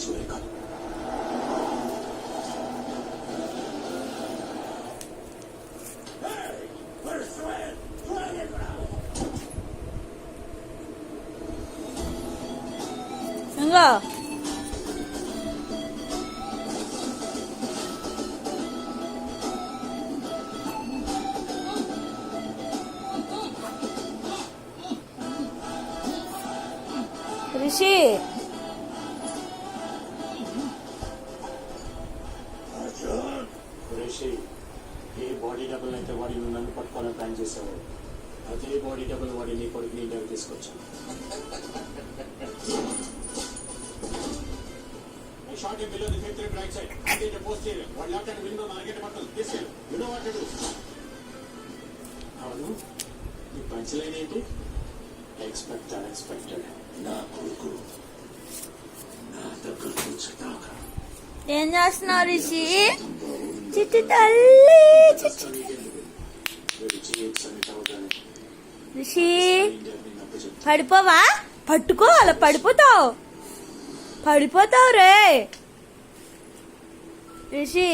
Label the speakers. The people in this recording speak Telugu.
Speaker 1: సురేఖ
Speaker 2: ఇంకా రిషి
Speaker 1: రిషి ఏ బాడీ డబుల్ అయితే వాడి నువ్వు నన్ను పట్టుకోవాలని ప్లాన్ చేసావు అదే బాడీ డబుల్ వాడి నీ కొడుకు ఇంటికి తీసుకొచ్చాను short below the fifth right side అంటే పోస్ట్ చేయాలి వాడి లెఫ్ట్ హ్యాండ్ విండో నాగేట పక్కన తీసుకెళ్ళి you know what to do అవును ఈ పంచ్ లైన్ ఏంటి ఎక్స్పెక్ట్ అన్ఎక్స్పెక్టెడ్ నా కొడుకు నా దగ్గరకు వచ్చేదాకా
Speaker 2: ఏం చేస్తున్నావు రిషి? చిట్టి తల్లి రిషి పడిపోవా? పట్టుకో, అలా పడిపోతావు రే రిషి.